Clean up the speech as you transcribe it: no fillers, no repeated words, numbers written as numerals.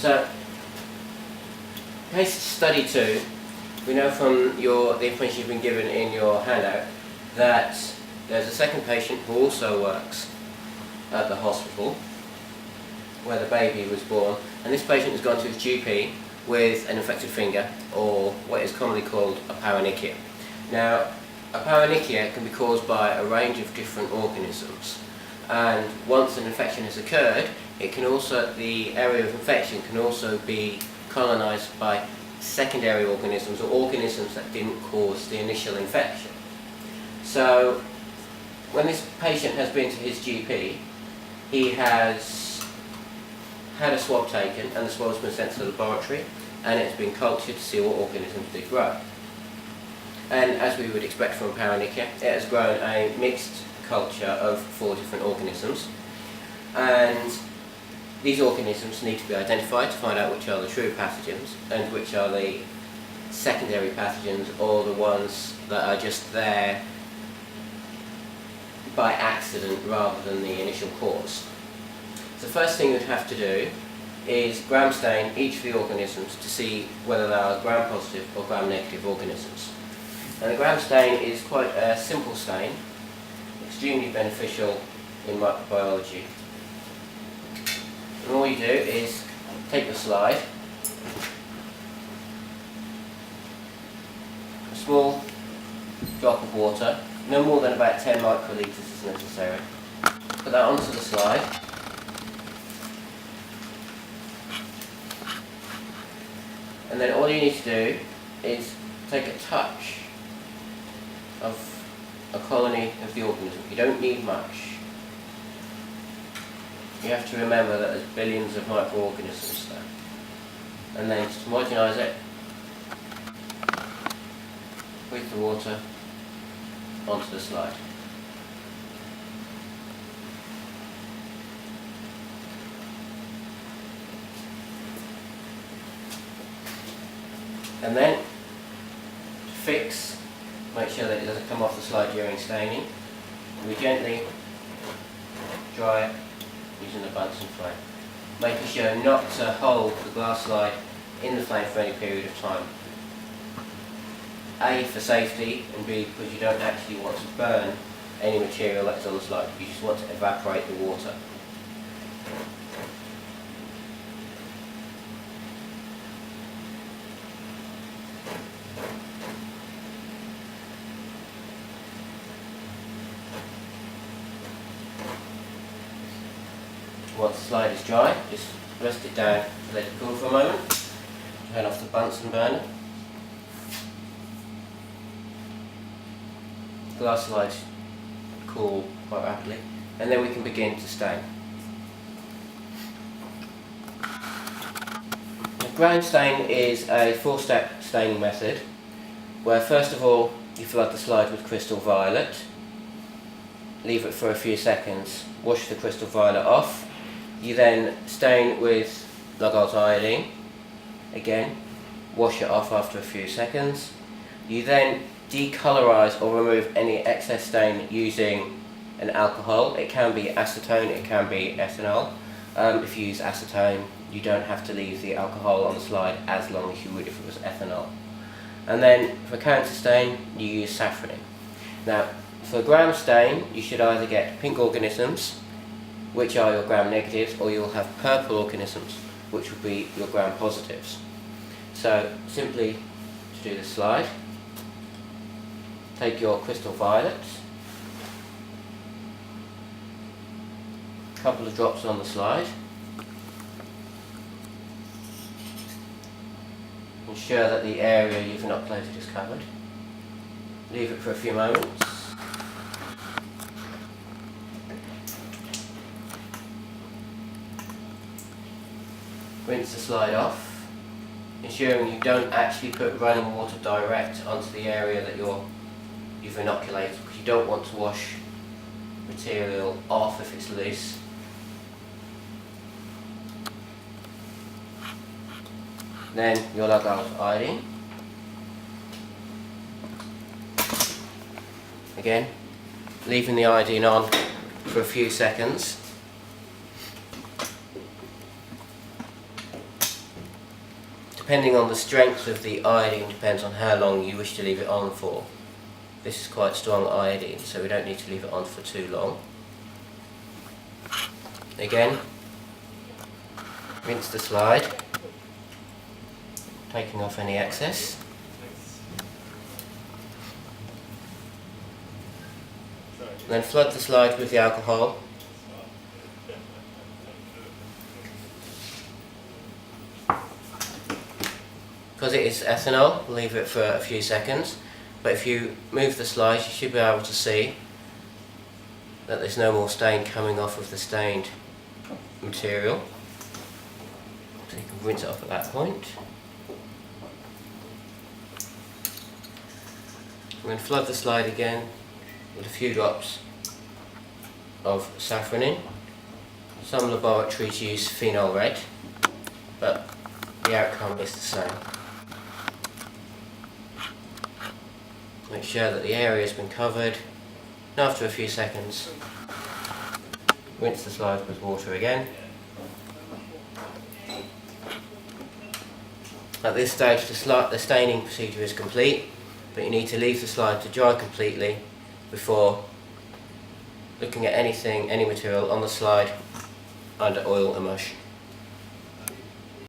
So, case study 2, we know from the information you've been given in your handout that there's a second patient who also works at the hospital where the baby was born, and this patient has gone to his GP with an infected finger, or what is commonly called a paronychia. Now, a paronychia can be caused by a range of different organisms, and once an infection has occurred, the area of infection can also be colonised by secondary organisms, or organisms that didn't cause the initial infection. So, when this patient has been to his GP, he has had a swab taken, and the swab has been sent to the laboratory, and it's been cultured to see what organisms did grow. And as we would expect from a paronychia, it has grown a mixed culture of 4 different organisms, and these organisms need to be identified to find out which are the true pathogens and which are the secondary pathogens, or the ones that are just there by accident rather than the initial cause. So the first thing we'd have to do is gram stain each of the organisms to see whether they are gram-positive or gram-negative organisms. And the gram stain is quite a simple stain, extremely beneficial in microbiology. And all you do is take the slide, a small drop of water, no more than about 10 microlitres is necessary. Put that onto the slide. And then all you need to do is take a touch of a colony of the organism. You don't need much. You have to remember that there's billions of microorganisms there. And then just homogenise it with the water onto the slide. And then, to fix, make sure that it doesn't come off the slide during staining, we gently dry it using the Bunsen flame, making sure not to hold the glass slide in the flame for any period of time. A, for safety, and B, because you don't actually want to burn any material that's on the slide, you just want to evaporate the water. Once the slide is dry, just rest it down, let it cool for a moment, turn off the Bunsen burner. Glass slides cool quite rapidly, and then we can begin to stain. The ground stain is a 4-step staining method, where first of all you flood the slide with crystal violet, leave it for a few seconds, wash the crystal violet off. You then stain with Lugol's iodine, again, wash it off after a few seconds. You then decolorise or remove any excess stain using an alcohol. It can be acetone, it can be ethanol. If you use acetone, you don't have to leave the alcohol on the slide as long as you would if it was ethanol. And then for counter stain, you use safranin. Now, for gram stain, you should either get pink organisms, which are your gram negatives, or you'll have purple organisms, which will be your gram positives. So simply to do the slide, take your crystal violet, a couple of drops on the slide, ensure that the area you've inoculated is covered, leave it for a few moments. Rinse the slide off, ensuring you don't actually put running water direct onto the area that you've inoculated, because you don't want to wash material off if it's loose. Then your Lugol's iodine. Again, leaving the iodine on for a few seconds. depending on the strength of the iodine, depends on how long you wish to leave it on for. This is quite strong iodine, so we don't need to leave it on for too long. Again, rinse the slide, taking off any excess. Then flood the slide with the alcohol. Because it is ethanol, leave it for a few seconds, but if you move the slide you should be able to see that there's no more stain coming off of the stained material. So you can rinse it off at that point. And then flood the slide again with a few drops of safranin. Some laboratories use phenol red, but the outcome is the same. Make sure that the area has been covered, and after a few seconds rinse the slide with water again. At this stage the staining procedure is complete, but you need to leave the slide to dry completely before looking at any material on the slide under oil immersion.